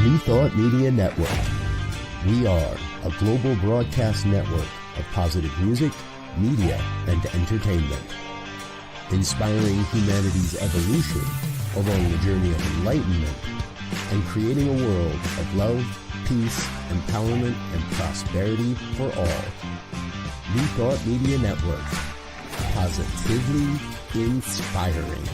New Thought Media Network. We are a global broadcast network of positive music, media, and entertainment, inspiring humanity's evolution along the journey of enlightenment and creating a world of love, peace, empowerment, and prosperity for all. New Thought Media Network. Positively inspiring.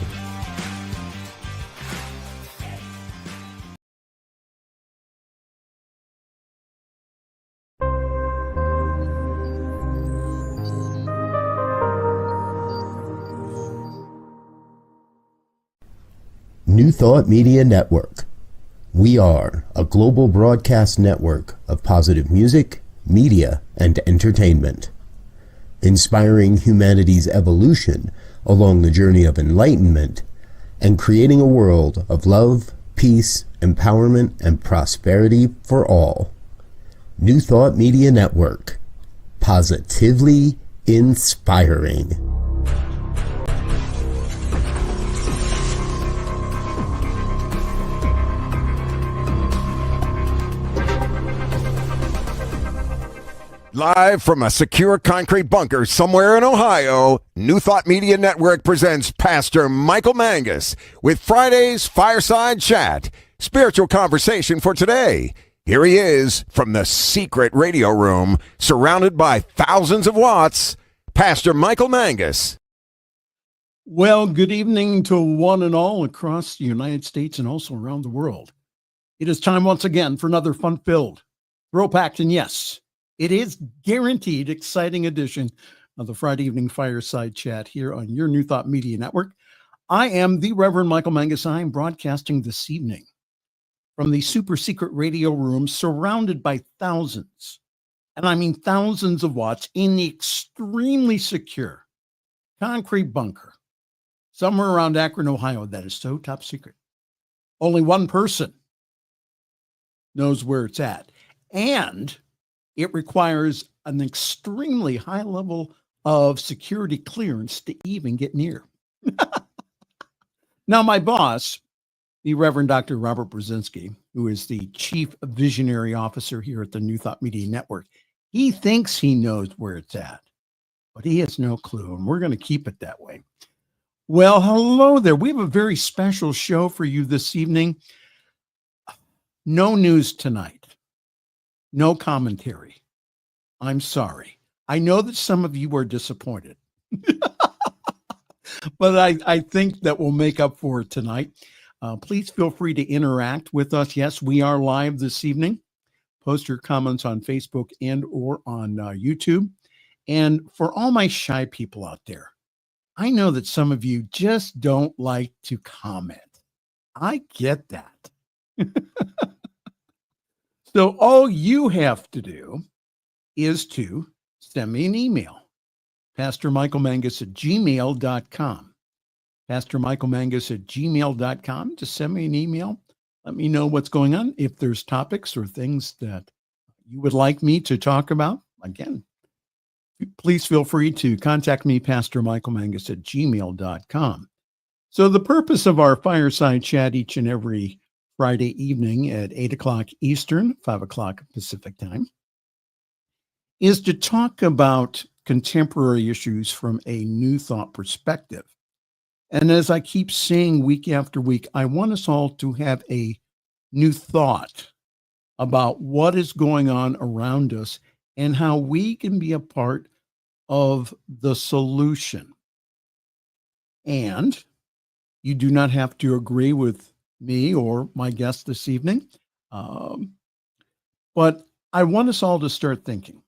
New Thought Media Network. We are a global broadcast network of positive music, media, and entertainment, inspiring humanity's evolution along the journey of enlightenment and creating a world of love, peace, empowerment, and prosperity for all. New Thought Media Network. Positively inspiring. Live from a secure concrete bunker somewhere in Ohio, New Thought Media Network presents Pastor Michael Mangus with Friday's Fireside Chat, spiritual conversation for today. Here he is from the secret radio room, surrounded by thousands of watts, Pastor Michael Mangus. Well, good evening to one and all across the United States and also around the world. It is time once again for another fun-filled, throw-packed, and yes, it is guaranteed exciting edition of the Friday evening Fireside Chat here on your New Thought Media Network. I am the Reverend Michael Mangus. I am broadcasting this evening from the super secret radio room surrounded by thousands, and I mean thousands of watts in the extremely secure concrete bunker somewhere around Akron, Ohio. That is so top secret. Only one person knows where it's at. And it requires an extremely high level of security clearance to even get near. Now, my boss, the Reverend Dr. Robert Brzezinski, who is the Chief Visionary Officer here at the New Thought Media Network, he thinks he knows where it's at, but he has no clue, and we're going to keep it that way. Well, hello there. We have a very special show for you this evening. No news tonight. No commentary. I'm sorry. I know that some of you are disappointed, but I think that we'll make up for it tonight. Please feel free to interact with us. Yes, we are live this evening. Post your comments on Facebook and or on YouTube. And for all my shy people out there, I know that some of you just don't like to comment. I get that. So all you have to do is to send me an email, pastormichaelmangus@gmail.com. pastormichaelmangus@gmail.com. Just send me an email. Let me know what's going on. If there's topics or things that you would like me to talk about, again, please feel free to contact me, pastormichaelmangus@gmail.com. So the purpose of our Fireside Chat each and every Friday evening at 8 o'clock Eastern, 5 o'clock Pacific time, is to talk about contemporary issues from a New Thought perspective. And as I keep saying week after week, I want us all to have a new thought about what is going on around us and how we can be a part of the solution. And you do not have to agree with me or my guest this evening. But I want us all to start thinking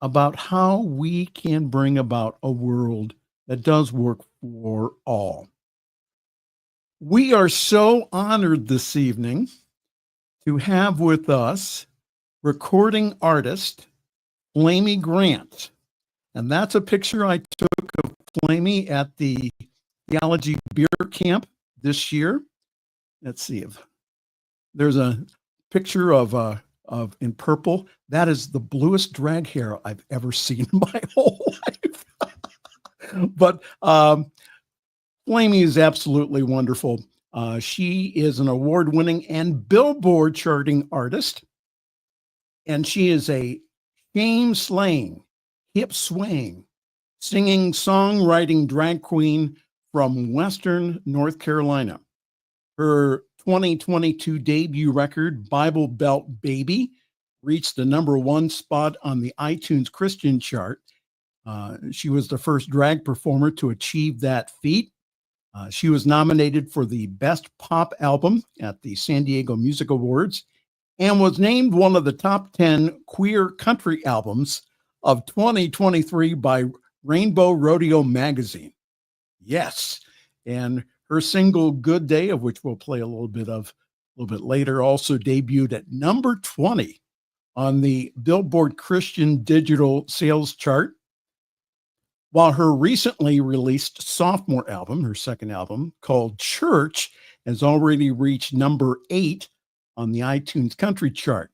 about how we can bring about a world that does work for all. We are so honored this evening to have with us recording artist Flamy Grant. And that's a picture I took of Flamy at the Theology Beer Camp this year. Let's see if there's a picture of in purple. That is the bluest drag hair I've ever seen in my whole life. But Flamy is absolutely wonderful. She is an award-winning and Billboard charting artist, and she is a shame-slaying, hip-swaying, singing, songwriting drag queen from Western North Carolina. Her 2022 debut record, Bible Belt Baby, reached the #1 spot on the iTunes Christian chart. She was the first drag performer to achieve that feat. She was nominated for the Best Pop Album at the San Diego Music Awards and was named one of the top 10 queer country albums of 2023 by Rainbow Rodeo Magazine. Yes. And her single Good Day, of which we'll play a little bit later, also debuted at #20 on the Billboard Christian Digital Sales Chart. While her recently released sophomore album, her second album, called Church, has already reached #8 on the iTunes Country Chart.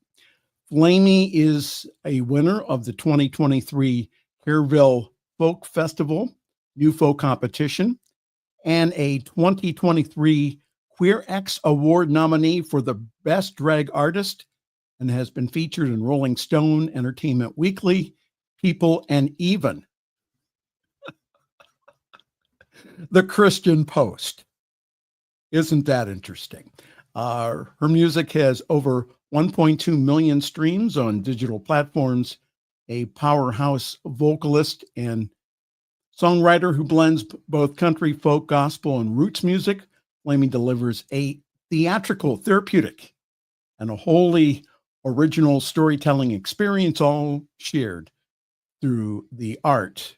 Flamy is a winner of the 2023 Kerrville Folk Festival New Folk Competition and a 2023 Queer X Award nominee for the Best Drag Artist, and has been featured in Rolling Stone, Entertainment Weekly, People, and even the Christian Post. Isn't that interesting? Her music has over 1.2 million streams on digital platforms. A powerhouse vocalist and songwriter who blends both country, folk, gospel, and roots music, Flamy delivers a theatrical, therapeutic, and a wholly original storytelling experience, all shared through the art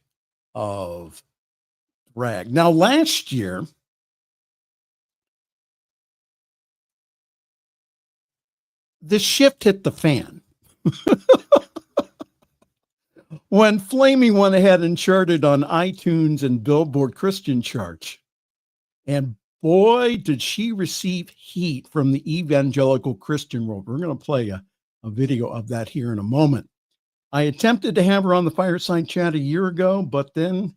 of drag. Now, last year, the shift hit the fan. When Flamy went ahead and charted on iTunes and Billboard Christian charts. And boy, did she receive heat from the evangelical Christian world. We're going to play a video of that here in a moment. I attempted to have her on the Fireside Chat a year ago, but then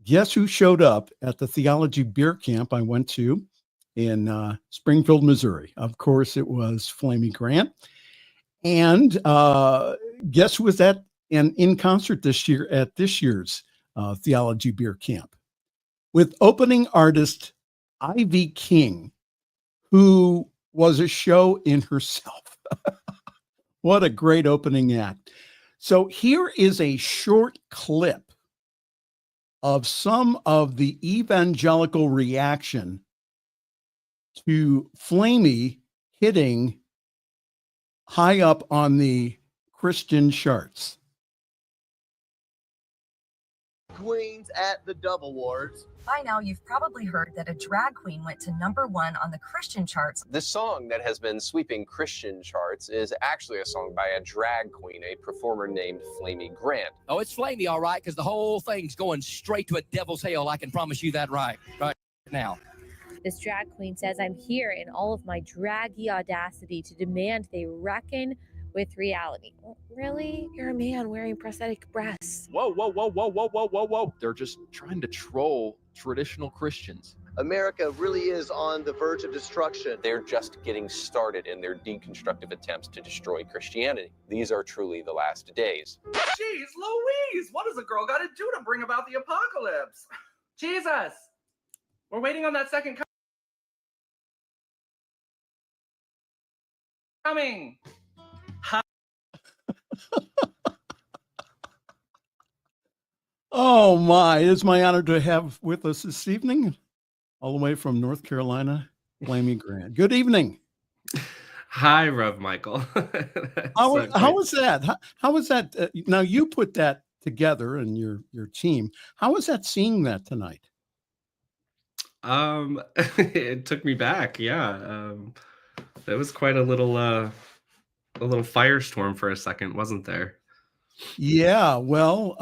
guess who showed up at the theology beer camp I went to in Springfield, Missouri? Of course, it was Flamy Grant. And guess who was in concert this year at this year's theology beer camp? With opening artist Ivy King, who was a show in herself. What a great opening act. So here is a short clip of some of the evangelical reaction to Flamy hitting high up on the Christian charts. Queens at the Dove Awards. By now, you've probably heard that a drag queen went to #1 on the Christian charts. This song that has been sweeping Christian charts is actually a song by a drag queen, a performer named Flamy Grant. Oh, it's Flamy, all right, because the whole thing's going straight to a devil's hell. I can promise you that right now. This drag queen says, I'm here in all of my draggy audacity to demand they reckon with reality. Really? You're a man wearing prosthetic breasts. Whoa. They're just trying to troll traditional Christians. America really is on the verge of destruction. They're just getting started in their deconstructive attempts to destroy Christianity. These are truly the last days. Jeez Louise, what does a girl got to do to bring about the apocalypse? Jesus, we're waiting on that second coming. Oh my, it is my honor to have with us this evening, all the way from North Carolina, Flamy Grant. Good evening. Hi, Rev Michael. How was that? How was that? Now you put that together and your team. How was that seeing that tonight? It took me back. Yeah. It was quite a little firestorm for a second, wasn't there? Yeah. Well,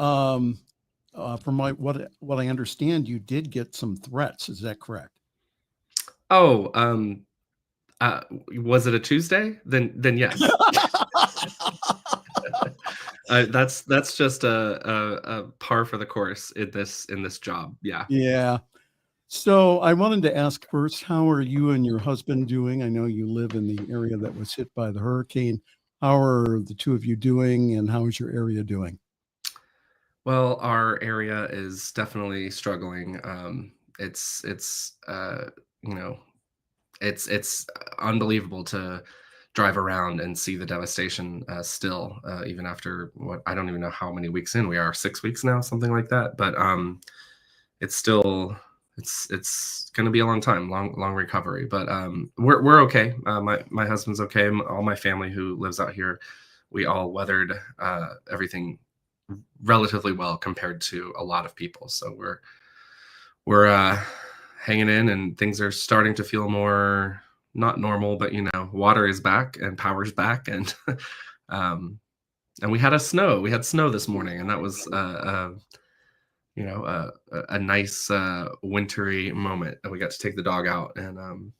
from what I understand, you did get some threats. Is that correct? Oh, was it a Tuesday? Then yes. That's just a par for the course in this job. Yeah. Yeah. So I wanted to ask first, how are you and your husband doing? I know you live in the area that was hit by the hurricane. How are the two of you doing, and how is your area doing? Well, our area is definitely struggling. It's you know, it's unbelievable to drive around and see the devastation still, even after what I don't even know how many weeks in we are, 6 weeks now, something like that. But it's still it's going to be a long time, long recovery. But we're okay. My husband's okay. All my family who lives out here, we all weathered everything relatively well compared to a lot of people. So we're hanging in, and things are starting to feel more not normal, but water is back and power's back, and and we had snow this morning, and that was a nice wintry moment, and we got to take the dog out and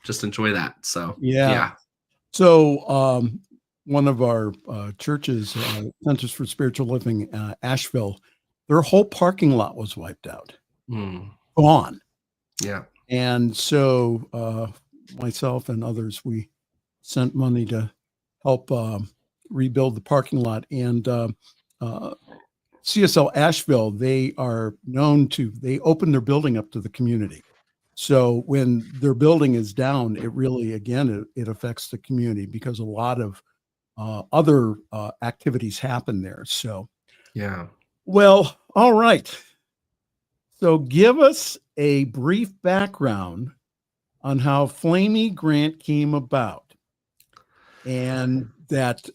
just enjoy that. So yeah. So one of our churches, Centers for Spiritual Living, Asheville, their whole parking lot was wiped out, gone. Yeah. And so myself and others, we sent money to help rebuild the parking lot. And CSL Asheville, they are known they open their building up to the community. So when their building is down, it really, again, it affects the community because a lot of other activities happen there. So, yeah. Well, all right. So give us a brief background on how Flamy Grant came about. And that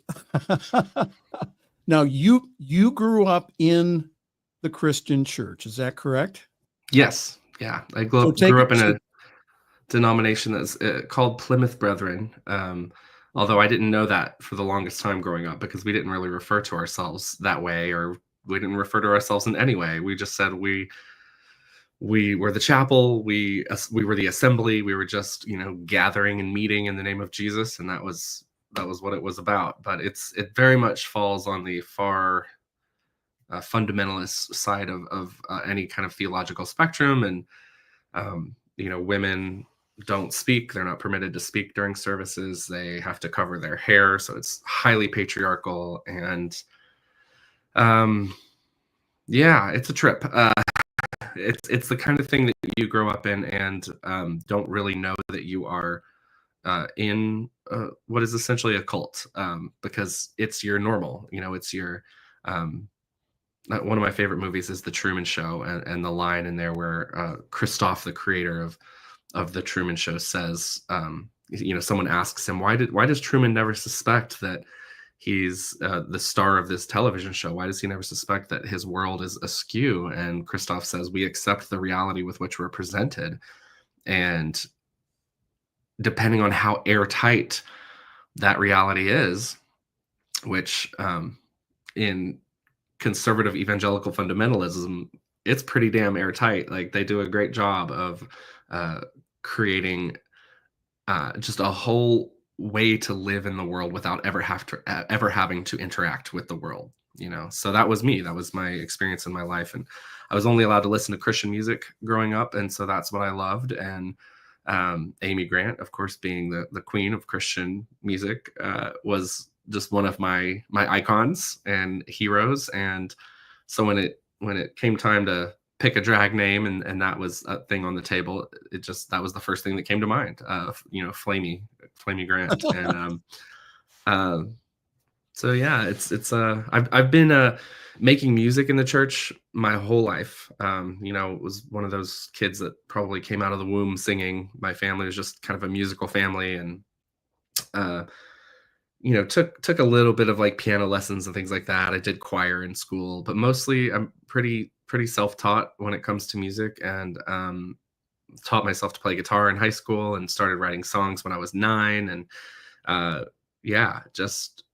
now you grew up in the Christian church, is that correct? Yes. Yeah. I grew up in a denomination that's called Plymouth Brethren. Although I didn't know that for the longest time growing up, because we didn't really refer to ourselves that way, or we didn't refer to ourselves in any way. We just said we were the chapel, we were the assembly, we were just gathering and meeting in the name of Jesus, and that was what it was about. But it very much falls on the far fundamentalist side of any kind of theological spectrum, and women don't speak. They're not permitted to speak during services. They have to cover their hair. So it's highly patriarchal. And it's a trip. It's the kind of thing that you grow up in and don't really know that you are in what is essentially a cult, because it's your normal, it's your one of my favorite movies is The Truman Show, and the line in there where Christoph, the creator of The Truman Show, says, someone asks him, why does Truman never suspect that he's the star of this television show? Why does he never suspect that his world is askew? And Christoph says, we accept the reality with which we're presented. And depending on how airtight that reality is, which in conservative evangelical fundamentalism, it's pretty damn airtight. Like, they do a great job of creating just a whole way to live in the world without ever having to interact with the world. So that was me. That was my experience in my life, and I was only allowed to listen to Christian music growing up, and so that's what I loved. And Amy Grant, of course, being the queen of Christian music, was just one of my icons and heroes. And so when it came time to pick a drag name, and that was a thing on the table, that was the first thing that came to mind. Flamy Grant. And so yeah, I've been making music in the church my whole life. Was one of those kids that probably came out of the womb singing. My family was just kind of a musical family, and took a little bit of like piano lessons and things like that. I did choir in school, but mostly I'm pretty self-taught when it comes to music, and taught myself to play guitar in high school and started writing songs when I was 9. And just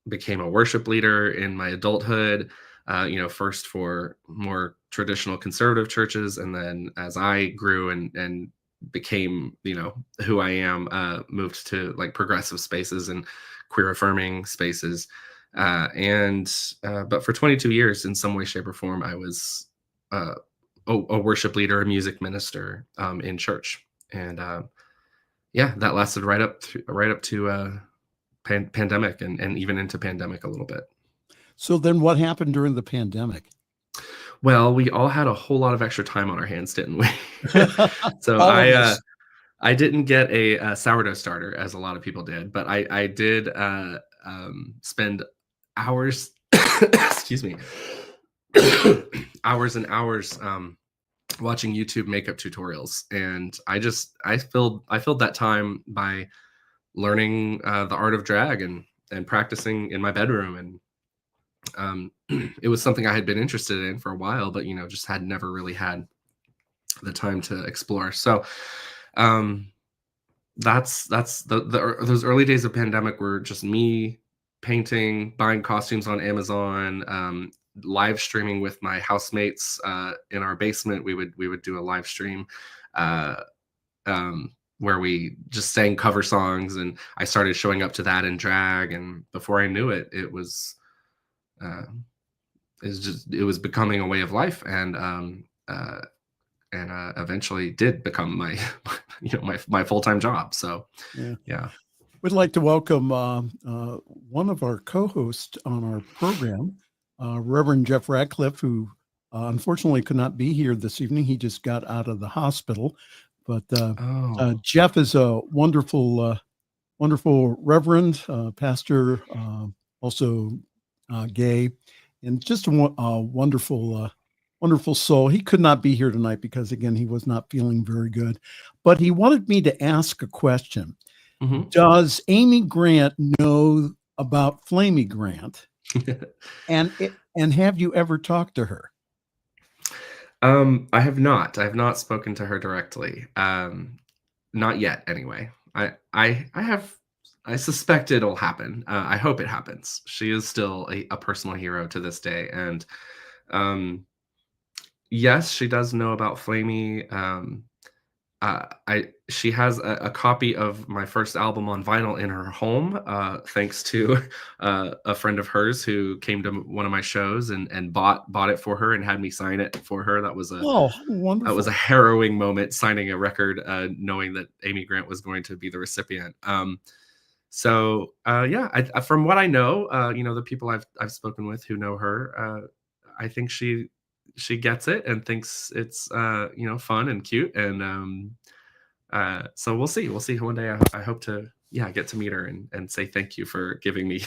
became a worship leader in my adulthood, first for more traditional conservative churches. And then as I grew and became, who I am, moved to like progressive spaces and queer affirming spaces. But for 22 years, in some way, shape, or form, I was a worship leader, a music minister in church. And yeah, that lasted right up to pandemic and even into pandemic a little bit. So then what happened during the pandemic? Well, we all had a whole lot of extra time on our hands, didn't we? So I didn't get a sourdough starter, as a lot of people did, but I did spend hours, excuse me, hours and hours watching YouTube makeup tutorials, and I filled that time by learning the art of drag and practicing in my bedroom. And it was something I had been interested in for a while, but just had never really had the time to explore. So that's those early days of pandemic were just me painting, buying costumes on Amazon, live streaming with my housemates in our basement. We would do a live stream where we just sang cover songs, and I started showing up to that in drag. And before I knew it, it was becoming a way of life, and eventually did become my my full-time job. So yeah. We'd like to welcome one of our co-hosts on our program, Reverend Jeff Radcliffe, who unfortunately could not be here this evening. He just got out of the hospital. But Jeff is a wonderful reverend, pastor, also gay, and just a wonderful soul. He could not be here tonight because, again, he was not feeling very good. But he wanted me to ask a question. Mm-hmm. Does Amy Grant know about Flamy Grant? and have you ever talked to her? I have not. I have not spoken to her directly. Not yet, anyway. I suspect it'll happen. I hope it happens. She is still a personal hero to this day. And yes, she does know about Flamy. She has a copy of my first album on vinyl in her home, thanks to a friend of hers who came to one of my shows and bought it for her and had me sign it for her. That was a harrowing moment, signing a record, knowing that Amy Grant was going to be the recipient. So from what I know, the people I've spoken with who know her, I think she gets it and thinks it's fun and cute, and so we'll see one day. I hope to get to meet her and say thank you for giving me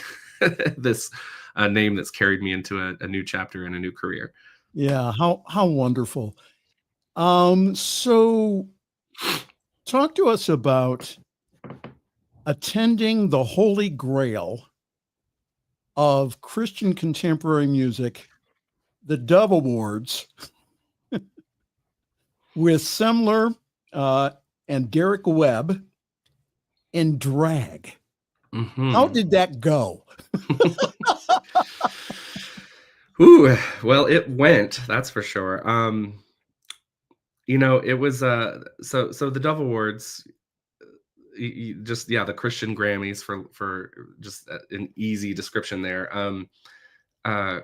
this name that's carried me into a new chapter and a new career. Yeah, how wonderful. So talk to us about attending the Holy Grail of Christian contemporary music, the Dove Awards, with Semler and Derek Webb in drag. Mm-hmm. How did that go? Ooh, well, it went, that's for sure. It was so the Dove Awards, the Christian Grammys for just an easy description there.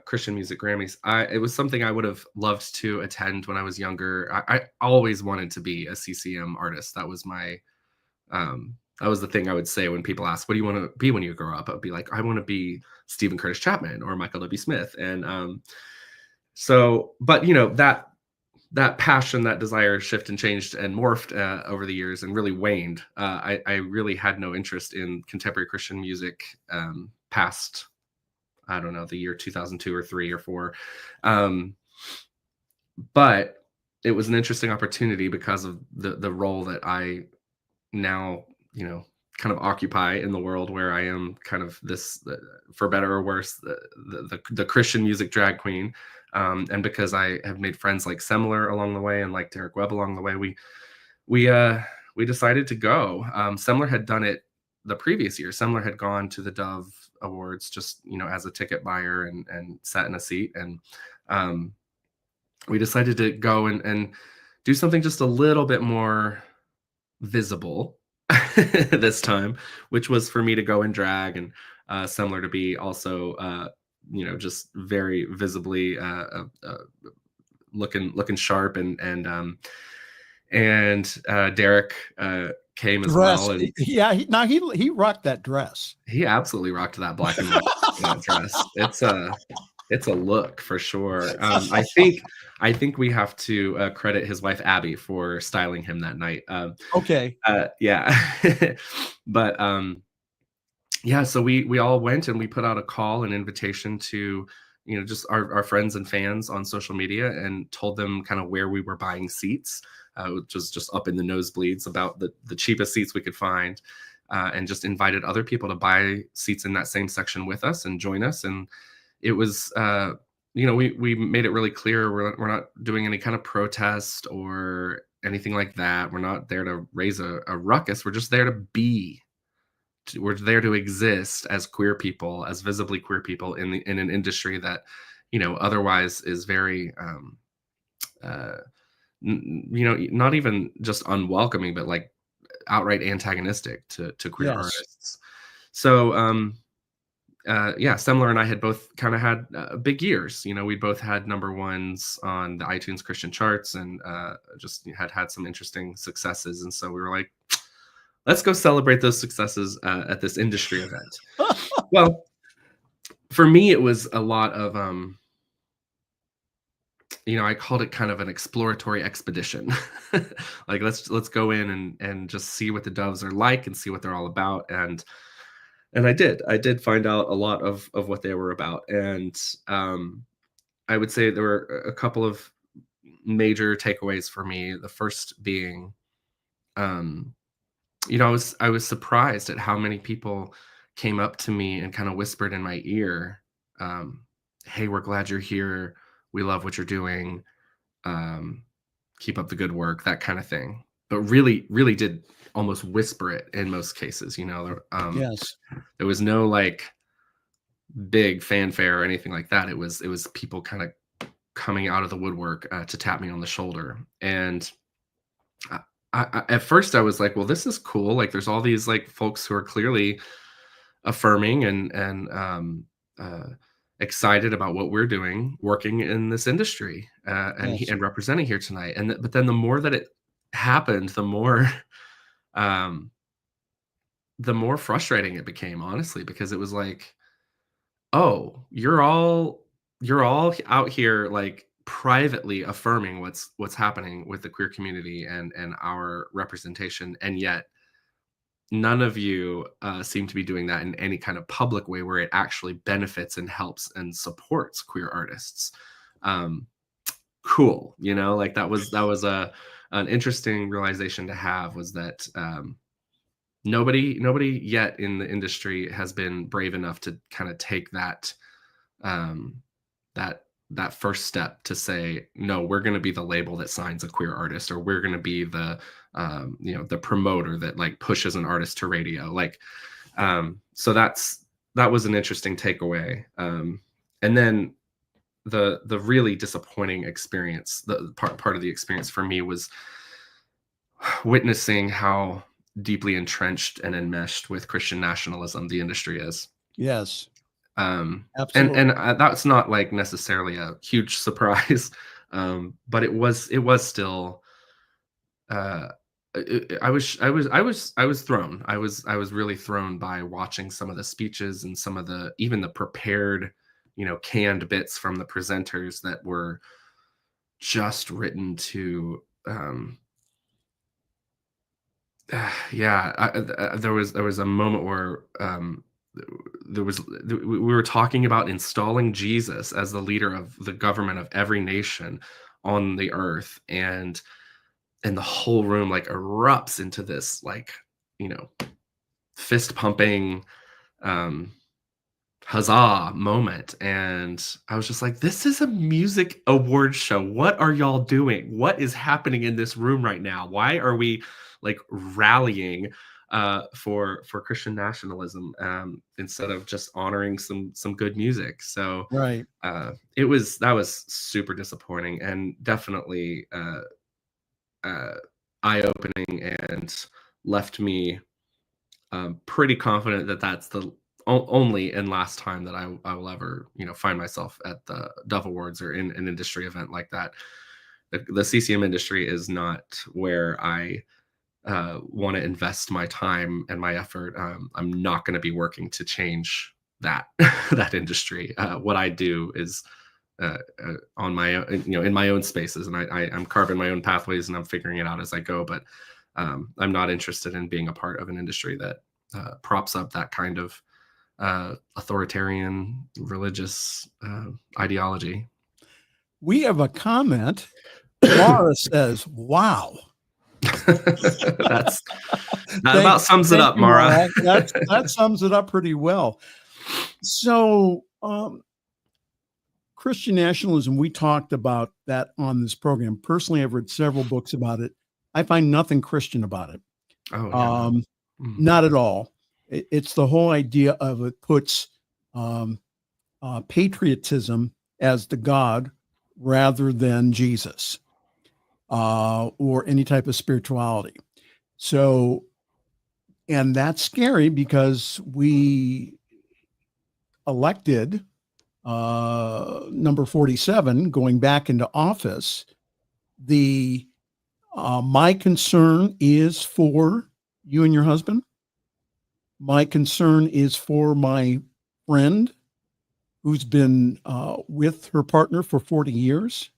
Christian music Grammys. It was something I would have loved to attend when I was younger. I always wanted to be a CCM artist. That was the thing I would say when people ask, what do you want to be when you grow up? I'd be like, I want to be Stephen Curtis Chapman or Michael W. Smith. And that passion, that desire shifted and changed and morphed over the years and really waned. I really had no interest in contemporary Christian music past, I don't know, the year 2002 or 3 or 4. But it was an interesting opportunity because of the role that I now, kind of occupy in the world, where I am kind of this, for better or worse, the Christian music drag queen. And because I have made friends like Semler along the way and like Derek Webb along the way, we decided to go. Semler had done it the previous year. Semler had gone to the Dove Awards just, as a ticket buyer and sat in a seat. And we decided to go and do something just a little bit more visible this time, which was for me to go in drag and Semler to be also, just very visibly looking sharp, and Derek came as Dress. well, and Yeah, he rocked that dress. he absolutely rocked that black and white dress. It's a look for sure. I think we have to credit his wife Abby for styling him that night. Okay. Yeah, but yeah. So we all went and we put out a call, an invitation to just our friends and fans on social media, and told them kind of where we were buying seats, which was just up in the nosebleeds, about the cheapest seats we could find, and just invited other people to buy seats in that same section with us and join us. And it was, we made it really clear we're not doing any kind of protest or anything like that. We're not there to raise a ruckus. We're just there to be. We're there to exist as queer people, as visibly queer people in an industry that, otherwise is very, not even just unwelcoming, but like outright antagonistic to queer artists. So, Semler and I had both kind of had big years. We both had #1s on the iTunes Christian charts, and just had some interesting successes. And so we were like, let's go celebrate those successes at this industry event. Well, for me, it was a lot of, I called it kind of an exploratory expedition. Like, let's go in and just see what the Doves are like and see what they're all about. And I did find out a lot of what they were about. And I would say there were a couple of major takeaways for me. The first being, I was surprised at how many people came up to me and kind of whispered in my ear, hey, we're glad you're here. We love what you're doing. Keep up the good work, that kind of thing. But really, really did almost whisper it in most cases. Yes. There was no like big fanfare or anything like that. It was people kind of coming out of the woodwork to tap me on the shoulder. And I at first I was like, well, this is cool. Like, there's all these like folks who are clearly affirming and excited about what we're doing, working in this industry, and representing here tonight. But then the more that it happened, the more frustrating it became, honestly, because it was like, oh, you're all out here like privately affirming what's happening with the queer community and our representation, and yet none of you seem to be doing that in any kind of public way where it actually benefits and helps and supports queer artists. Cool, like that was an interesting realization to have, was that nobody yet in the industry has been brave enough to kind of take that that first step to say, no, we're going to be the label that signs a queer artist, or we're going to be the the promoter that like pushes an artist to radio. Like, so that was an interesting takeaway. And then the really disappointing experience, the part of the experience for me, was witnessing how deeply entrenched and enmeshed with Christian nationalism the industry is. Yes. Absolutely. And that's not like necessarily a huge surprise, but it was still. I was thrown. I was really thrown by watching some of the speeches and some of even the prepared, canned bits from the presenters that were just written to. There was a moment where we were talking about installing Jesus as the leader of the government of every nation on the earth, and the whole room like erupts into this like fist pumping huzzah moment. And I was just like, this is a music award show. What are y'all doing? What is happening in this room right now? Why are we like rallying for Christian nationalism instead of just honoring some good music? So right. That was super disappointing, and definitely eye-opening, and left me pretty confident that that's the only and last time that I will ever, find myself at the Dove Awards or in an industry event like that. The CCM industry is not where I want to invest my time and my effort. I'm not going to be working to change that that industry. What I do is on my own, in my own spaces, and I'm carving my own pathways and I'm figuring it out as I go. But I'm not interested in being a part of an industry that props up that kind of authoritarian religious ideology. We have a comment. Laura says, "Wow." That about sums it up, Mara. That sums it up pretty well. So, Christian nationalism, we talked about that on this program. Personally, I've read several books about it. I find nothing Christian about it. Oh, yeah, not at all. It's the whole idea of it puts patriotism as the God rather than Jesus or any type of spirituality. So, and that's scary because we elected number 47 going back into office. My concern is for you and your husband. My concern is for my friend who's been with her partner for 40 years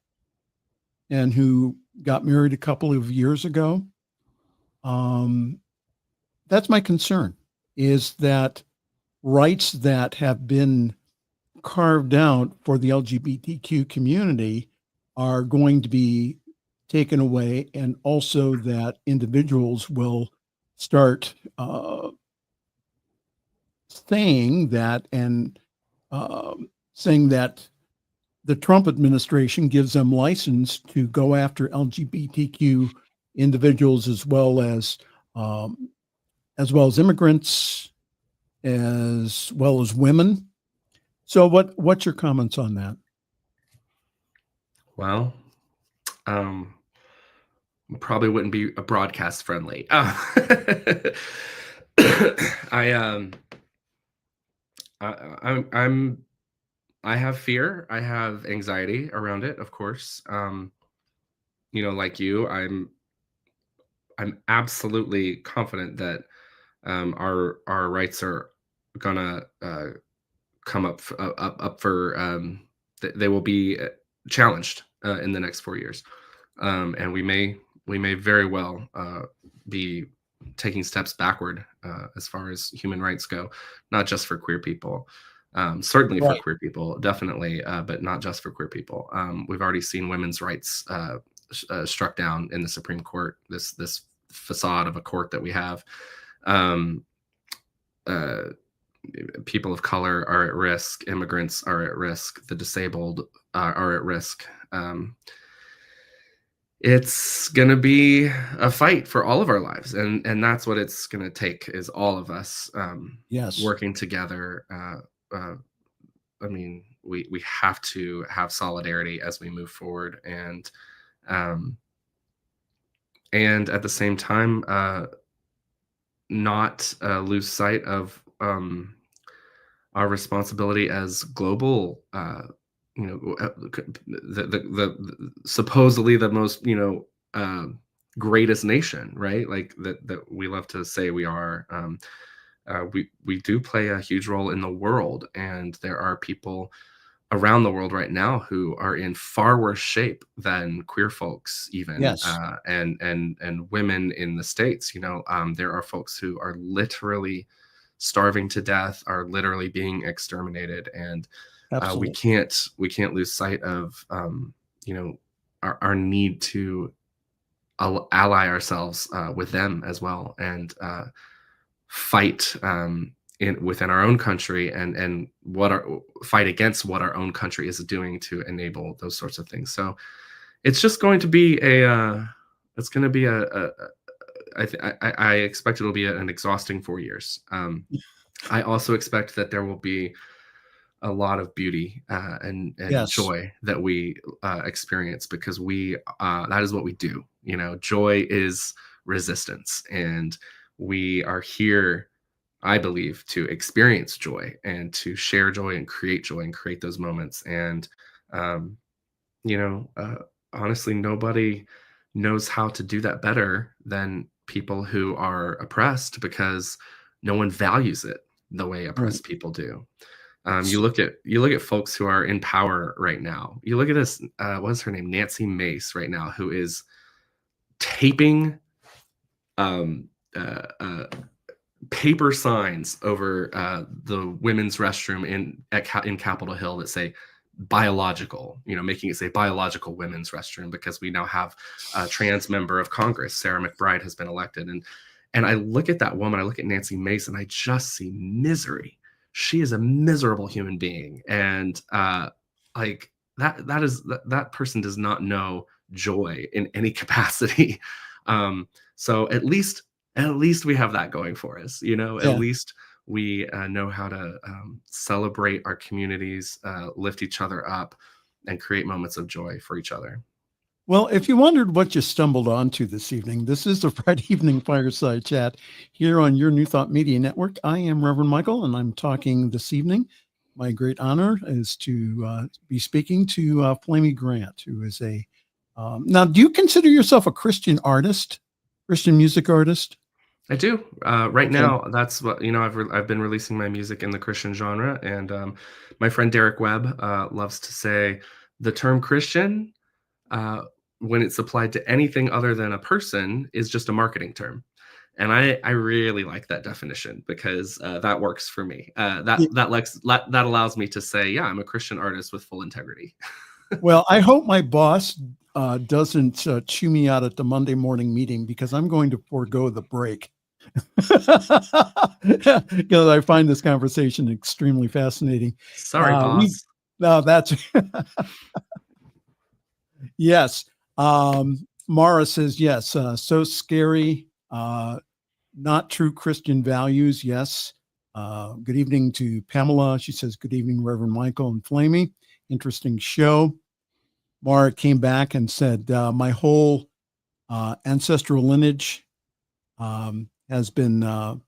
and who got married a couple of years ago. That's my concern, is that rights that have been carved out for the LGBTQ community are going to be taken away, and also that individuals will start saying that the Trump administration gives them license to go after LGBTQ individuals as well as immigrants, as well as women. So what's your comments on that? Well, probably wouldn't be a broadcast friendly. I have fear. I have anxiety around it, of course. Like you, I'm absolutely confident that our rights are gonna come up for they will be challenged in the next 4 years, and we may very well be taking steps backward as far as human rights go, not just for queer people. Certainly for queer people, definitely, but not just for queer people. We've already seen women's rights struck down in the Supreme Court, this facade of a court that we have. People of color are at risk, immigrants are at risk, the disabled are at risk. It's going to be a fight for all of our lives. And that's what it's going to take, is all of us working together. I mean, we have to have solidarity as we move forward, and at the same time, not lose sight of our responsibility as global, the supposedly the most, greatest nation, right? Like that we love to say we are. We do play a huge role in the world, and there are people around the world right now who are in far worse shape than queer folks, even, and women in the States. There are folks who are literally starving to death, are literally being exterminated, and we can't lose sight of our need to ally ourselves with them as well, and fight within our own country, and fight against what our own country is doing to enable those sorts of things. So it's just going to be I expect it'll be an exhausting 4 years. I also expect that there will be a lot of beauty and joy that we experience, because that is what we do. Joy is resistance, and we are here I believe, to experience joy and to share joy and create those moments. And, you know, honestly, nobody knows how to do that better than people who are oppressed, because no one values it the way oppressed people do. You look at folks who are in power right now. You look at this, what's her name? Nancy Mace right now, who is taping paper signs over the women's restroom in Capitol Hill that say biological, you know, making it say biological women's restroom, because we now have a trans member of Congress, Sarah McBride, has been elected. And I look at that woman, I look at Nancy Mace, and I just see misery. She is a miserable human being. And like that person does not know joy in any capacity. So at least we have that going for us, you know. At least we know how to celebrate our communities, lift each other up, and create moments of joy for each other. Well, if you wondered what you stumbled onto this evening, this is the Friday evening Fireside Chat here on your New Thought Media Network. I am Reverend Michael, and I'm talking this evening. My great honor is to be speaking to Flamy Grant, who is a now, do you consider yourself a Christian artist, Christian music artist? I do. Right now, that's what, you know, I've been releasing my music in the Christian genre, and my friend Derek Webb loves to say the term Christian, when it's applied to anything other than a person, is just a marketing term. And I really like that definition, because that works for me. That allows me to say, yeah, I'm a Christian artist with full integrity. Well, I hope my boss doesn't chew me out at the Monday morning meeting, because I'm going to forego the break. Because I find this conversation extremely fascinating. Sorry, boss. No, that's yes. Mara says yes. So scary. Not true Christian values. Yes. Good evening to Pamela. She says, good evening, Reverend Michael and Flamy. Interesting show. Mara came back and said, my whole ancestral lineage has been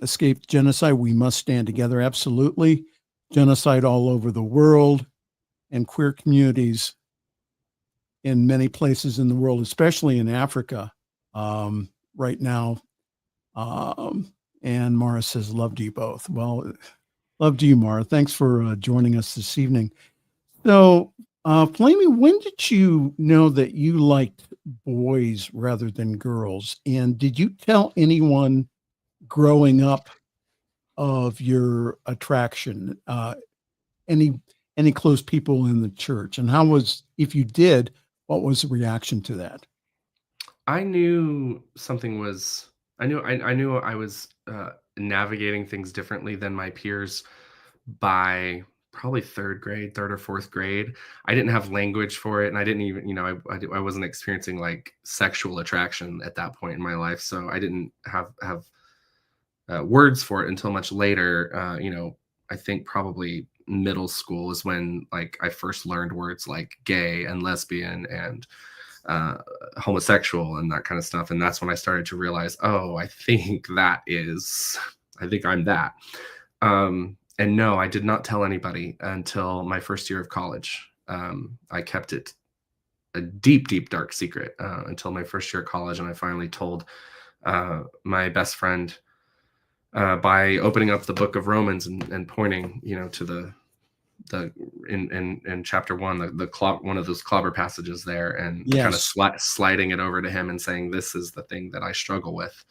escaped genocide. We must stand together. Absolutely. Genocide all over the world, and queer communities in many places in the world, especially in Africa right now. And Mara says, love to you both. Well, love to you, Mara. Thanks for joining us this evening. So, Flamy, when did you know that you liked boys rather than girls? And did you tell anyone growing up of your attraction? Any close people in the church? And how was, if you did, what was the reaction to that? I knew something was, I knew I was navigating things differently than my peers by probably third or fourth grade. I didn't have language for it, and I didn't even, you know, I wasn't experiencing like sexual attraction at that point in my life, so I didn't have words for it until much later. You know, I think probably middle school is when like I first learned words like gay and lesbian and homosexual and that kind of stuff, and that's when I started to realize, oh, I think I'm that. And no, I did not tell anybody until my first year of college. I kept it a deep, deep, dark secret until my first year of college. And I finally told my best friend by opening up the book of Romans and pointing, you know, to in chapter 1, one of those clobber passages there, and kind of sliding it over to him and saying, this is the thing that I struggle with.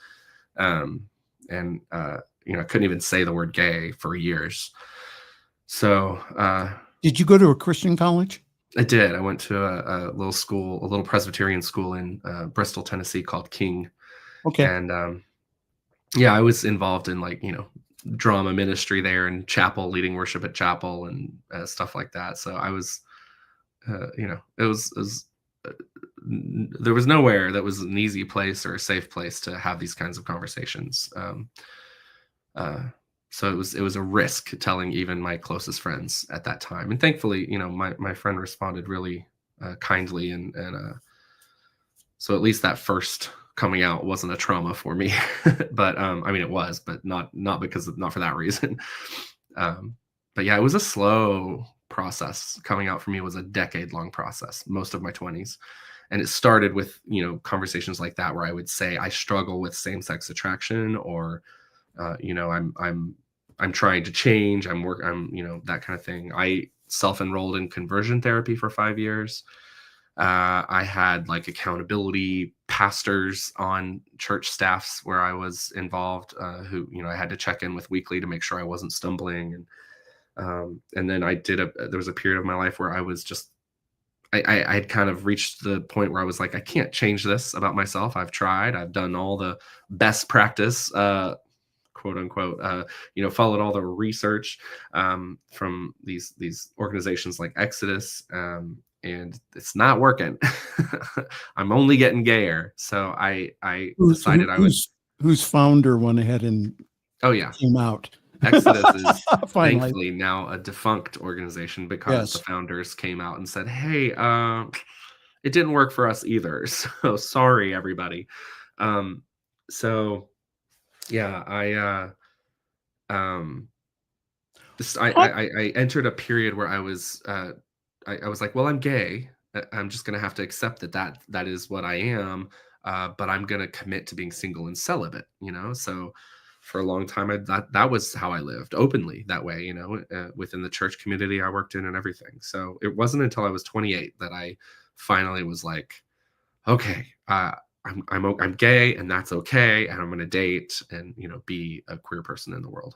You know, I couldn't even say the word gay for years. So, did you go to a Christian college? I did. I went to a little Presbyterian school in Bristol, Tennessee called King. Okay. And yeah, I was involved in like, you know, drama ministry there and chapel, leading worship at chapel and stuff like that. So I was, you know, it was there was nowhere that was an easy place or a safe place to have these kinds of conversations. So it was a risk telling even my closest friends at that time. And thankfully, you know, my friend responded really kindly. And so at least that first coming out wasn't a trauma for me, but I mean it was, but not for that reason. But yeah, it was a slow process. Coming out for me was a decade-long process, most of my 20s. And it started with, conversations like that where I would say I struggle with same-sex attraction, or I'm trying to change, I'm that kind of thing. I self-enrolled in conversion therapy for 5 years. I had like accountability pastors on church staffs where I was involved, who, I had to check in with weekly to make sure I wasn't stumbling. And then there was a period of my life where I was just, I'd kind of reached the point where I was like, I can't change this about myself. I've tried, I've done all the best practice, quote unquote, followed all the research from these organizations like Exodus, and it's not working. I'm only getting gayer. So I decided whose founder went ahead and came out. Exodus is thankfully now a defunct organization because the founders came out and said, hey, it didn't work for us either. So sorry, everybody. So yeah, I entered a period where I was like, well, I'm gay. I'm just going to have to accept that is what I am. But I'm going to commit to being single and celibate, so for a long time, that was how I lived openly that way, within the church community I worked in and everything. So it wasn't until I was 28 that I finally was like, okay, I'm gay, and that's okay, and I'm going to date and be a queer person in the world.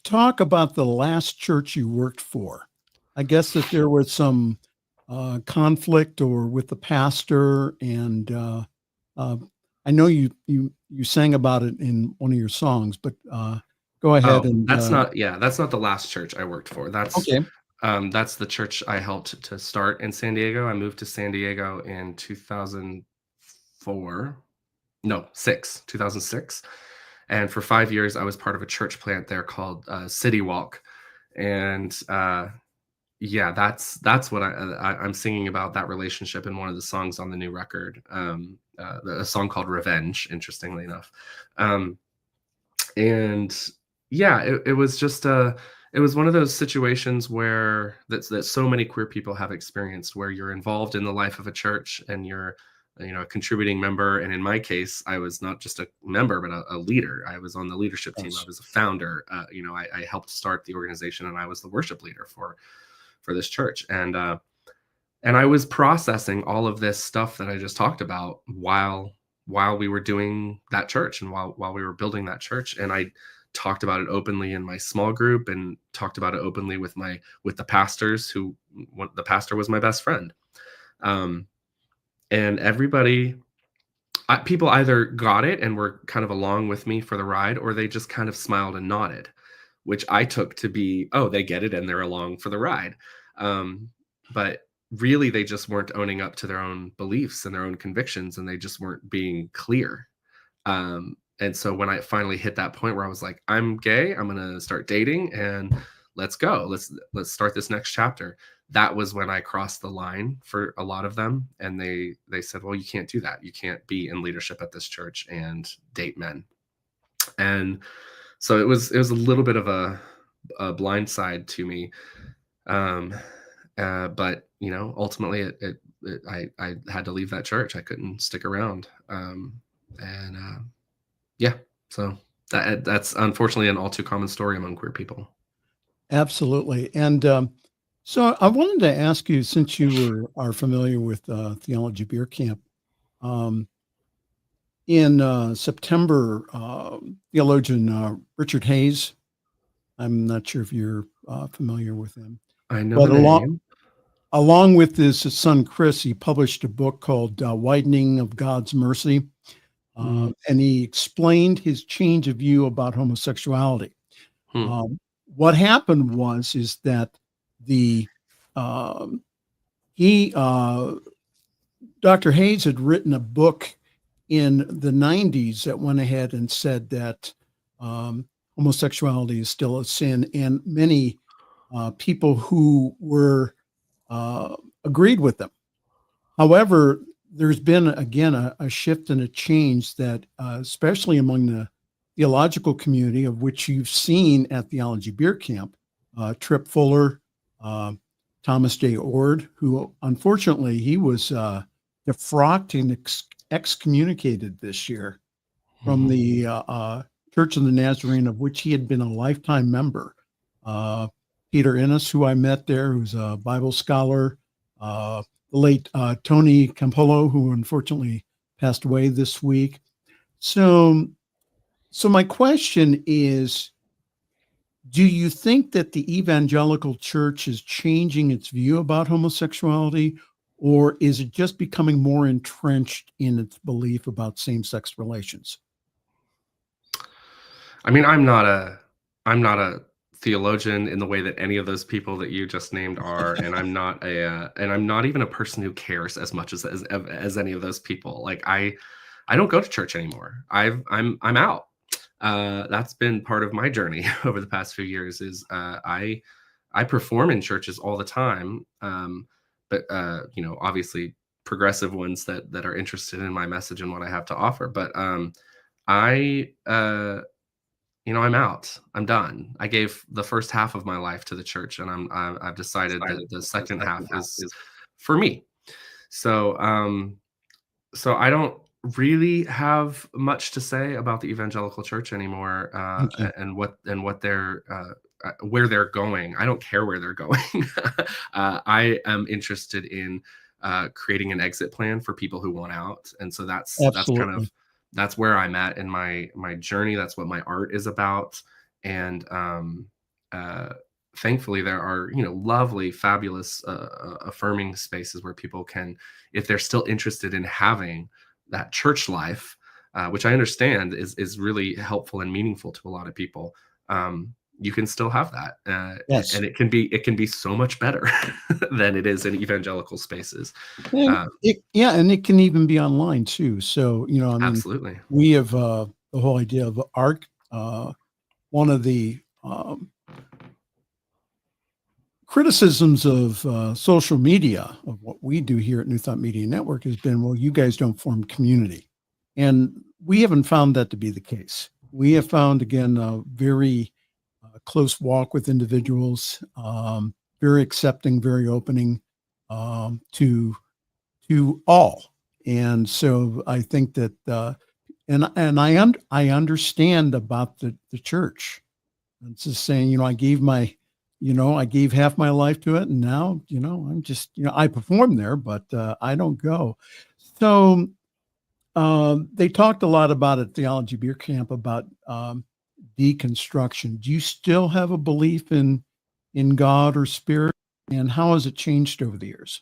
Talk about the last church you worked for. I guess that there was some conflict or with the pastor, and I know you sang about it in one of your songs, but go ahead. That's not the last church I worked for. That's okay. That's the church I helped to start in San Diego. I moved to San Diego in 2006. And for 5 years, I was part of a church plant there called City Walk. And that's what I'm singing about, that relationship in one of the songs on the new record, a song called Revenge, interestingly enough. And yeah, it was just it was one of those situations where that so many queer people have experienced, where you're involved in the life of a church and you're a contributing member. And in my case, I was not just a member, but a leader. I was on the leadership team. I was a founder. I helped start the organization, and I was the worship leader for this church. And I was processing all of this stuff that I just talked about while we were doing that church and while we were building that church. And I talked about it openly in my small group and talked about it openly with the pastors, the pastor was my best friend. And people either got it and were kind of along with me for the ride, or they just kind of smiled and nodded, which I took to be, oh, they get it and they're along for the ride. But really, they just weren't owning up to their own beliefs and their own convictions, and they just weren't being clear. And so when I finally hit that point where I was like, I'm gay, I'm going to start dating, and let's go. Let's start this next chapter. That was when I crossed the line for a lot of them. And they said, well, you can't do that. You can't be in leadership at this church and date men. And so it was a little bit of a blind side to me. But ultimately I had to leave that church. I couldn't stick around. So that's unfortunately an all too common story among queer people. Absolutely. And so I wanted to ask you, since you are familiar with Theology Beer Camp, in September, theologian Richard Hayes, I'm not sure if you're familiar with him. I know, but along with his son Chris, he published a book called Widening of God's Mercy, and he explained his change of view about homosexuality. What happened is that Dr. Hayes had written a book in the 90s that went ahead and said that homosexuality is still a sin, and many people who were agreed with them. However, there's been, again, a shift and a change that, especially among the theological community, of which you've seen at Theology Beer Camp, Trip Fuller, Thomas J. Ord, who unfortunately he was defrocked and excommunicated this year from the Church of the Nazarene, of which he had been a lifetime member. Peter Innes, who I met there, who's a Bible scholar, the late Tony Campolo, who unfortunately passed away this week. So my question is, do you think that the evangelical church is changing its view about homosexuality, or is it just becoming more entrenched in its belief about same-sex relations? I mean, I'm not a theologian in the way that any of those people that you just named are, and I'm not even a person who cares as much as any of those people. Like I don't go to church anymore. I'm out. That's been part of my journey over the past few years. Is I perform in churches all the time, but obviously progressive ones that are interested in my message and what I have to offer. But I'm out. I'm done. I gave the first half of my life to the church, and I've decided that the second half is for me. So I don't really have much to say about the evangelical church anymore, and what they're where they're going. I don't care where they're going. I am interested in creating an exit plan for people who want out, and so that's where I'm at in my journey. That's what my art is about, and thankfully there are lovely, fabulous, affirming spaces where people can, if they're still interested in having that church life, which I understand is really helpful and meaningful to a lot of people. You can still have that, Yes. and it can be so much better than it is in evangelical spaces. And it can even be online too. So absolutely, we have the whole idea of art. One of the criticisms of social media, of what we do here at New Thought Media Network, has been, well, you guys don't form community. And we haven't found that to be the case. We have found, again, a very close walk with individuals, very accepting, very opening to all. And so I think that, and I understand about the church. It's just saying, I gave half my life to it, and now, I'm just, I perform there, but I don't go. So they talked a lot about at Theology Beer Camp about deconstruction. Do you still have a belief in God or spirit, and how has it changed over the years?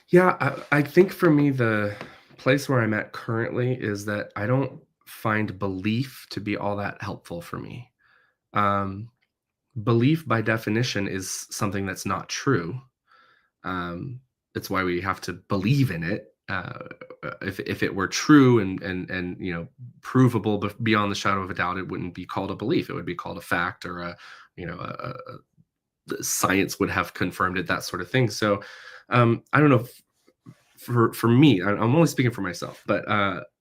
Yeah, I think for me, the place where I'm at currently is that I don't find belief to be all that helpful for me. Belief by definition is something that's not true. It's why we have to believe in it. If it were true and provable beyond the shadow of a doubt, it wouldn't be called a belief. It would be called a fact, or science would have confirmed it, that sort of thing. So I don't know. For me, I'm only speaking for myself, but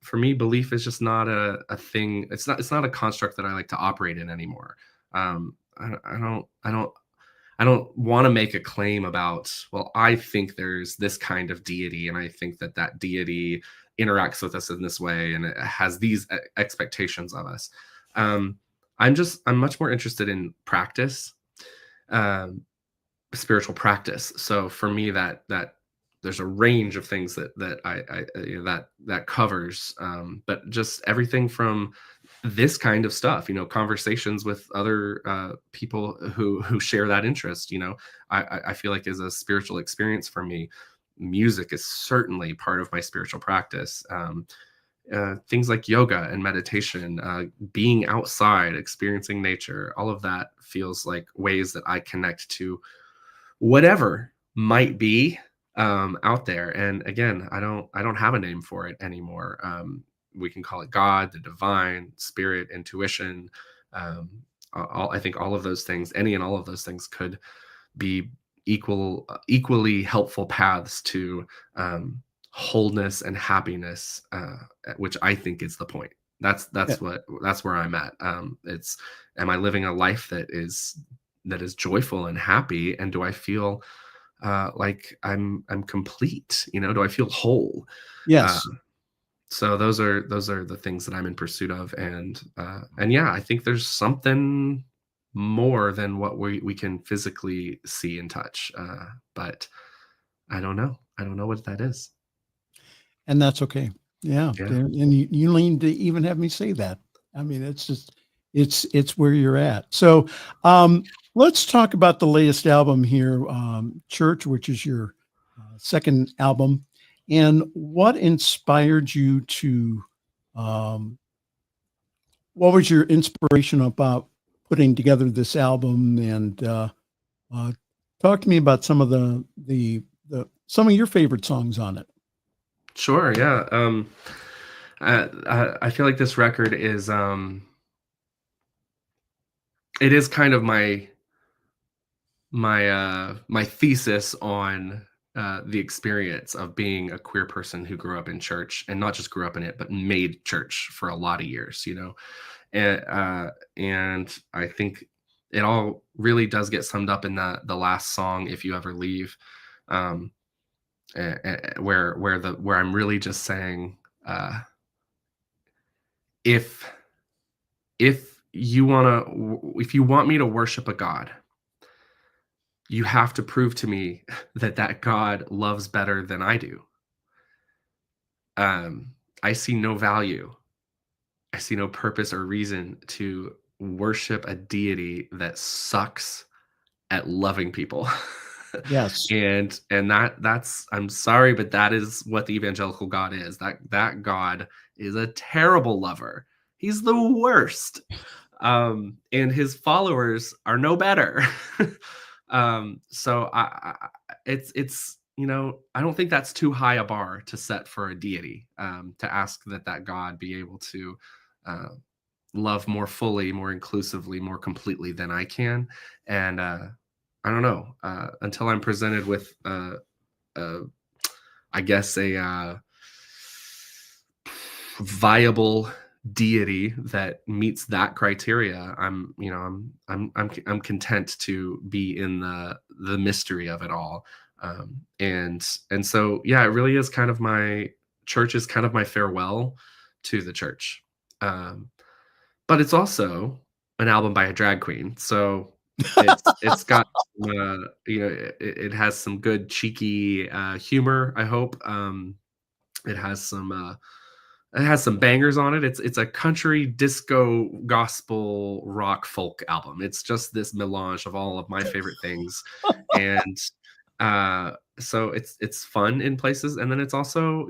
for me, belief is just not a thing. It's not a construct that I like to operate in anymore. I don't want to make a claim about, well, I think there's this kind of deity, and I think that deity interacts with us in this way, and it has these expectations of us. I'm much more interested in practice, spiritual practice. So for me, that there's a range of things that covers, but just everything from this kind of stuff, conversations with other people who share that interest. I feel like is a spiritual experience for me. Music is certainly part of my spiritual practice. Things like yoga and meditation, being outside, experiencing nature, all of that feels like ways that I connect to whatever might be out there. And again, I don't have a name for it anymore. We can call it God, the divine, spirit, intuition. I think all of those things, any and all of those things, could be equally helpful paths to wholeness and happiness, which I think is the point. That's where I'm at. It's, am I living a life that is joyful and happy, and do I feel like I'm complete? Do I feel whole? Yes. So those are the things that I'm in pursuit of, and yeah, I think there's something more than what we can physically see and touch, but I don't know what that is, and that's okay. Yeah. And you lean to even have me say that. I mean, it's just it's where you're at. So let's talk about the latest album here, Church, which is your second album. And what inspired you to, what was your inspiration about putting together this album? And talk to me about some of some of your favorite songs on it. Sure. Yeah. I feel like this record is, it is kind of my thesis on the experience of being a queer person who grew up in church, and not just grew up in it, but made church for a lot of years, and I think it all really does get summed up in the last song, If You Ever Leave, where I'm really just saying, if you want me to worship a God, you have to prove to me that God loves better than I do. I see no value. I see no purpose or reason to worship a deity that sucks at loving people. Yes. And that's, I'm sorry, but that is what the evangelical God is. That God is a terrible lover. He's the worst. And his followers are no better. So it's I don't think that's too high a bar to set for a deity, to ask that God be able to love more fully, more inclusively, more completely than I can. And I don't know, until I'm presented with I guess a viable deity that meets that criteria, I'm content to be in the mystery of it all. And so, yeah, it really is kind of Church is kind of my farewell to the church. But it's also an album by a drag queen. So it's got, it has some good cheeky humor, I hope. It has some bangers on it. It's a country, disco, gospel, rock, folk album. It's just this melange of all of my favorite things. And so it's fun in places, and then it's also,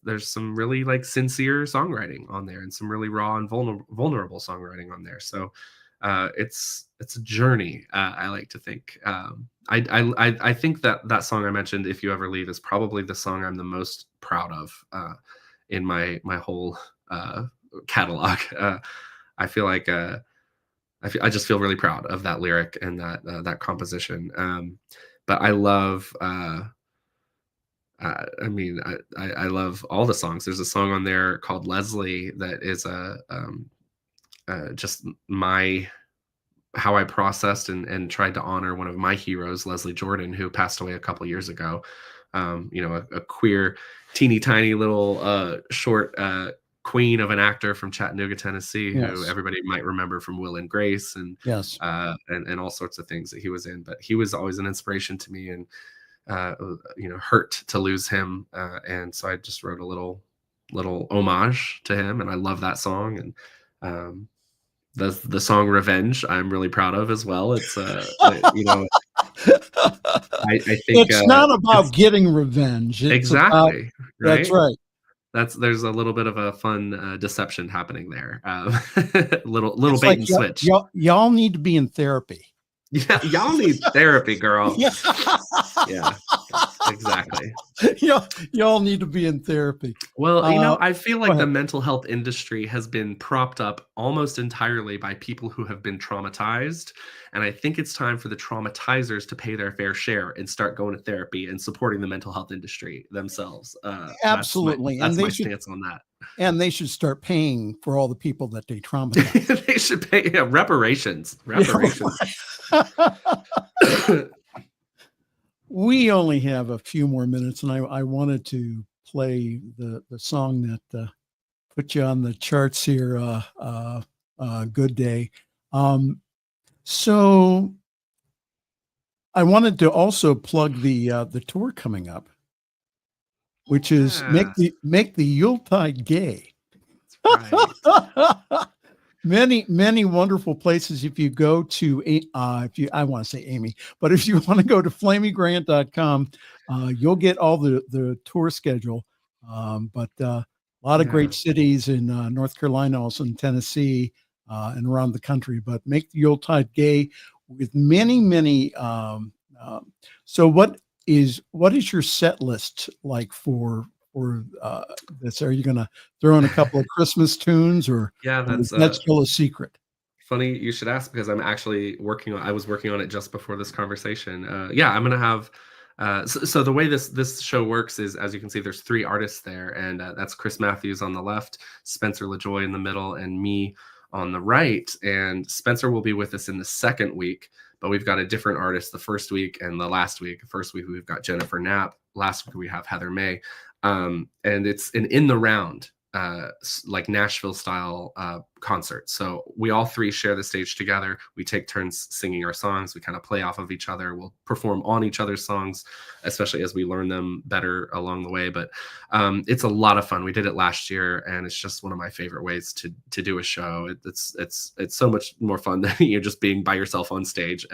there's some really like sincere songwriting on there, and some really raw and vulnerable songwriting on there. So it's a journey, I like to think. I think that song I mentioned, If You Ever Leave, is probably the song I'm the most proud of in my whole catalog. I feel like I just feel really proud of that lyric and that composition. But I love, I love all the songs. There's a song on there called Leslie that is just how I processed and tried to honor one of my heroes, Leslie Jordan, who passed away a couple years ago. A queer, teeny tiny little short queen of an actor from Chattanooga, Tennessee, Yes. who everybody might remember from Will and Grace and Yes. And all sorts of things that he was in. But he was always an inspiration to me, and hurt to lose him. And so I just wrote a little homage to him, and I love that song. And the song Revenge, I'm really proud of as well. It's I think it's not about getting revenge. It's exactly. Right? That's right. There's a little bit of a fun deception happening there. Little It's bait like and switch. Y'all need to be in therapy. Yeah, y'all need therapy, girl. Yeah. Exactly. Y'all need to be in therapy. Well, I feel like the mental health industry has been propped up almost entirely by people who have been traumatized. And I think it's time for the traumatizers to pay their fair share and start going to therapy and supporting the mental health industry themselves. Absolutely. That's my stance on that. And they should start paying for all the people that they traumatize. They should pay reparations. Reparations. We only have a few more minutes, and I wanted to play the song that put you on the charts here, Good Day. So I wanted to also plug the tour coming up, which is make the Yuletide gay. That's right. Many wonderful places. If you go to I want to say Amy, but if you want to go to flamygrant.com, you'll get all the tour schedule. But a lot of great cities in North Carolina, also in Tennessee, and around the country. But make the Yuletide gay with many. So what is your set list like for this? Are you going to throw in a couple of Christmas tunes, or that's still a secret? Funny you should ask, because I'm actually I was working on it just before this conversation. I'm going to have so the way this show works is, as you can see, there's 3 artists there, and that's Chris Matthews on the left, Spencer LaJoy in the middle, and me on the right. And Spencer will be with us in the second week, but we've got a different artist the first week and the last week. First week we've got Jennifer Knapp. Last week we have Heather May. And it's an in the round, like Nashville style concert. So we all 3 share the stage together. We take turns singing our songs. We kind of play off of each other. We'll perform on each other's songs, especially as we learn them better along the way. But it's a lot of fun. We did it last year, and it's just one of my favorite ways to do a show. It's so much more fun than just being by yourself on stage,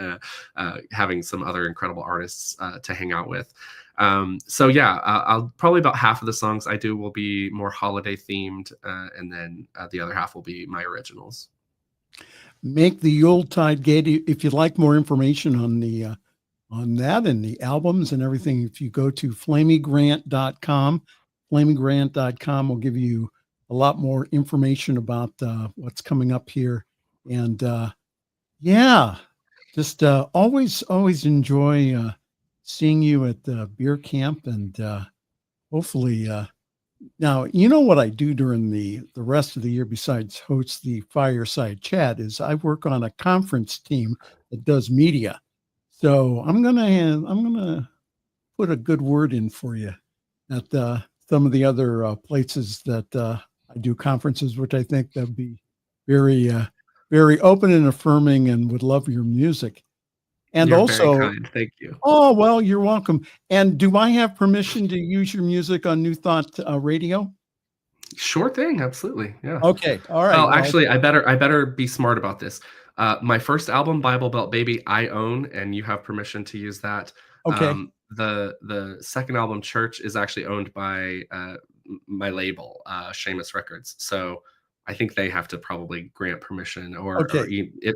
having some other incredible artists to hang out with. I'll probably about half of the songs I do will be more holiday themed, and then the other half will be my originals. Make the Yuletide gay. If you'd like more information on that and the albums and everything, if you go to flamygrant.com, flamygrant.com will give you a lot more information about what's coming up here. And just always enjoy seeing you at the beer camp, and hopefully now, you know what I do during the rest of the year besides host the Fireside Chat is I work on a conference team that does media. So I'm gonna put a good word in for you at some of the other places that I do conferences, which I think that'd be very open and affirming, and would love your music. And You're also, very kind. Thank you. Oh, well, you're welcome. And do I have permission to use your music on New Thought Radio? Sure thing. Absolutely. Yeah. Okay. All right. Well, actually, I better be smart about this. My first album, Bible Belt Baby, I own, and you have permission to use that. Okay. The second album, Church, is actually owned by my label, Seamus Records. So I think they have to probably grant permission, or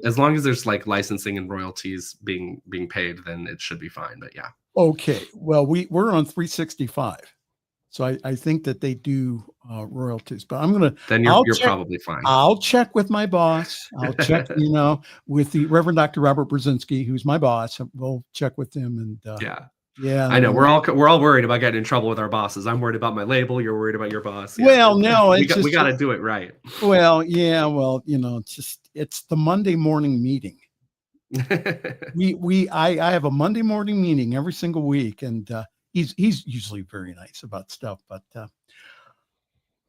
as long as there's like licensing and royalties being paid, then it should be fine. But yeah. Okay. Well, we're on 365, so I think that they do royalties. But I'm gonna. Then you're probably fine. I'll check with my boss. I'll check, with the Reverend Dr. Robert Brzezinski, who's my boss. We'll check with him, and yeah, I know we're all worried about getting in trouble with our bosses. I'm worried about my label. You're worried about your boss. Yeah. Well, no, we got to do it right. Well, yeah, well, it's the Monday morning meeting. I have a Monday morning meeting every single week, and he's usually very nice about stuff, but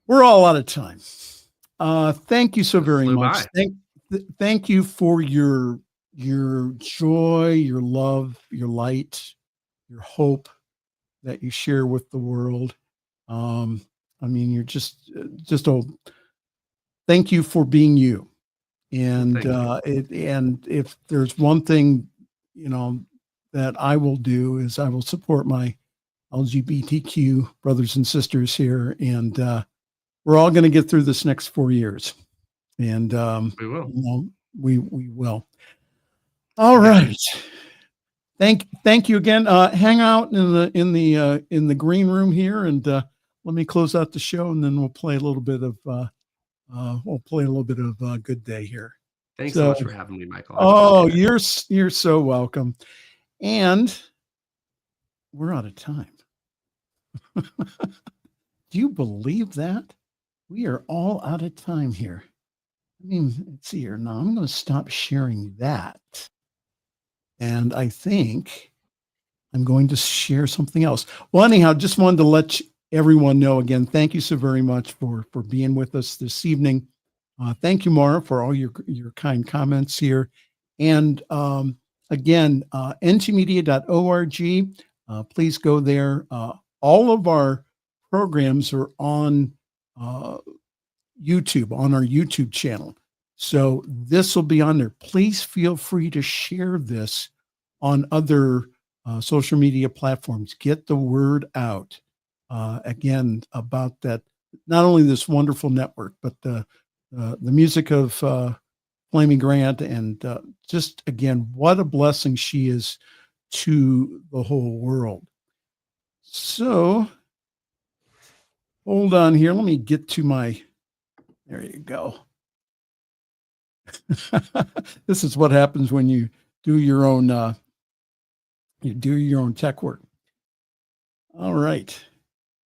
we're all out of time. Thank you so very much. Thank you for your joy, your love, your light, your hope that you share with the world. You're just thank you for being you. And and if there's one thing, that I will do is I will support my LGBTQ brothers and sisters here. And we're all going to get through this next 4 years. And we will. We will. All right. Thank you again. Hang out in the green room here, and let me close out the show, and then we'll play a little bit of Good Day here. Thanks so much for having me, Michael. Oh, you're so welcome. And we're out of time. Do you believe that? We are all out of time here. I mean, let's see here. Now I'm going to stop sharing that. And I think I'm going to share something else. Well, anyhow, just wanted to let everyone know again, thank you so very much for being with us this evening. Thank you, Mara, for all your kind comments here. And again, ntmedia.org. Please go there. All of our programs are on YouTube, on our YouTube channel. So this will be on there. Please feel free to share this on other social media platforms. Get the word out again about that. Not only this wonderful network, but the music of Flamy Grant, and just again, what a blessing she is to the whole world. So hold on here. Let me get to my. There you go. This is what happens when you do your own tech work. All right.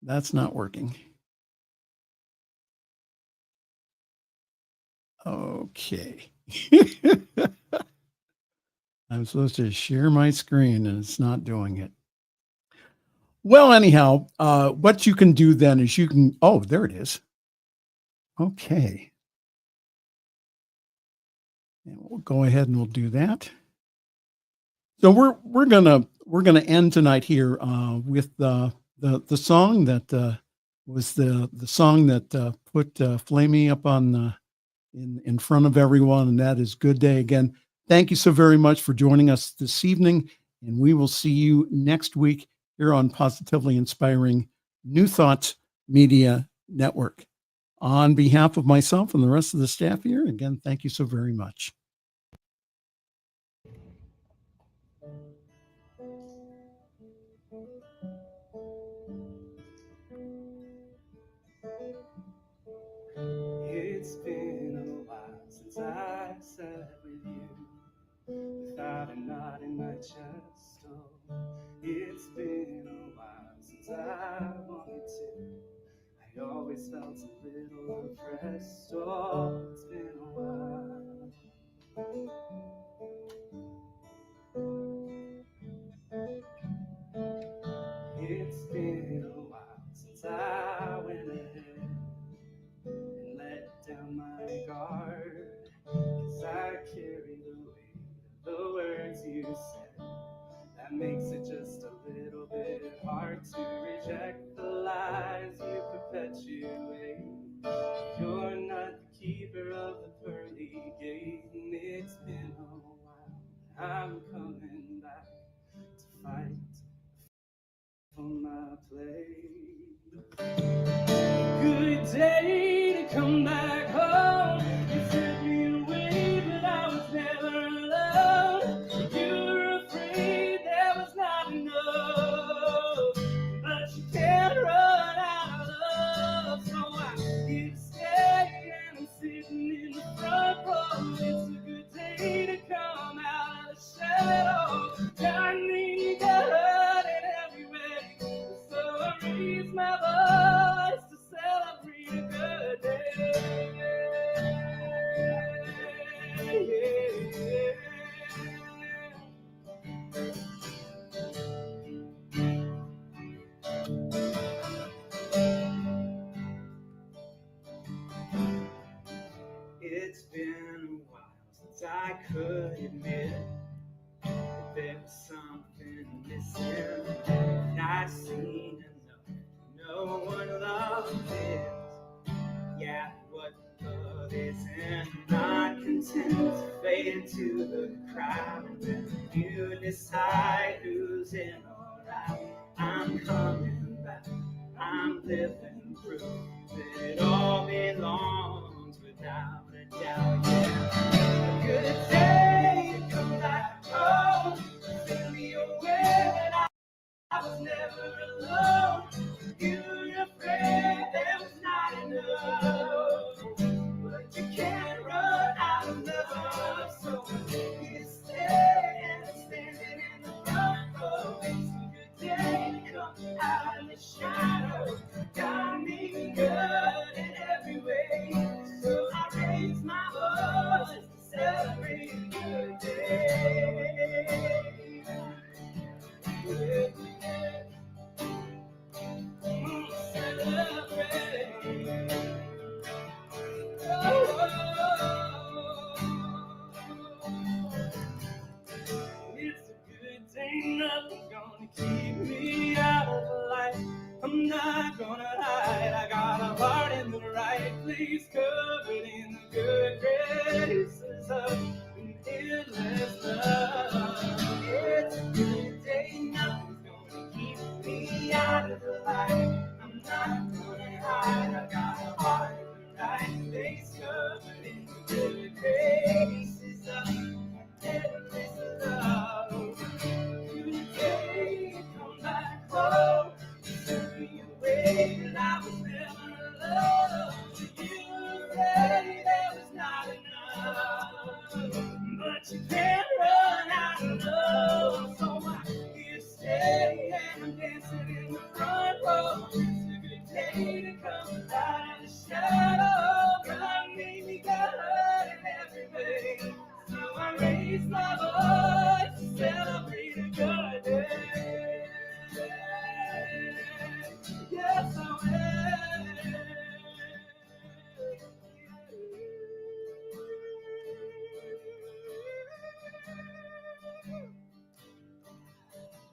That's not working. Okay. I'm supposed to share my screen and it's not doing it. Well, anyhow, what you can do then is oh, there it is. Okay. And we'll go ahead and we'll do that. So we're gonna end tonight here with the song that was the song that put Flamy up on in front of everyone, and that is Good Day. Again, thank you so very much for joining us this evening, and we will see you next week here on Positively Inspiring New Thoughts Media Network. On behalf of myself and the rest of the staff here, again, thank you so very much. It's been a while since I sat with you without a knot in my chest. Oh, it's been a while since I wanted to. I always felt a little unpressed. Oh, it's been a while. It's been a while since I went ahead and let down my guard, 'cause I carry the weight of the words you said. That makes it just a little bit hard to reject the lies you perpetuate. You're not the keeper of the pearly gate, and it's been a while. I'm coming back to fight for my place. Good day to come back home. You sent me away, but I was never alone. You were afraid there was not enough, but you can't run out of love. So I'm here to stay, and I'm sitting in the front row. It's a good day to come out of the shadow. Turn me good in every way, so I raise my voice to celebrate a good day. It's been a while since I could admit that there was something missing, and I've seen enough to know what love is. Yeah, what love is, and I'm not content to fade into the crowd and then you decide who's in or out. I'm coming back, I'm living proof that it all belongs without a doubt. Yeah, a good day to come back home, fill me over. place covered in the good graces of an endless love. It's a good day, nothing's gonna keep me out of the light. I'm not gonna hide, I got a heart of a right place covered in the good graces of an endless love. Today, come back home, took me away, and I was never in love. You say there was not enough, but you can't run out of love. So I here stay and I'm dancing in the front row. It's a good day to come out of the shadow. God made me good in every way, so I raise my voice to celebrate a good day. Yes, I will.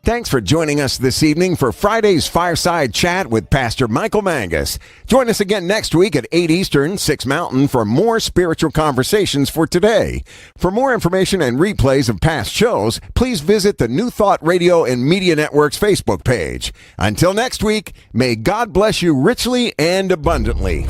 Thanks for joining us this evening for Friday's Fireside Chat with Pastor Michael Mangus. Join us again next week at 8 Eastern, 6 Mountain for more spiritual conversations for today. For more information and replays of past shows, please visit the New Thought Radio and Media Network's Facebook page. Until next week, may God bless you richly and abundantly.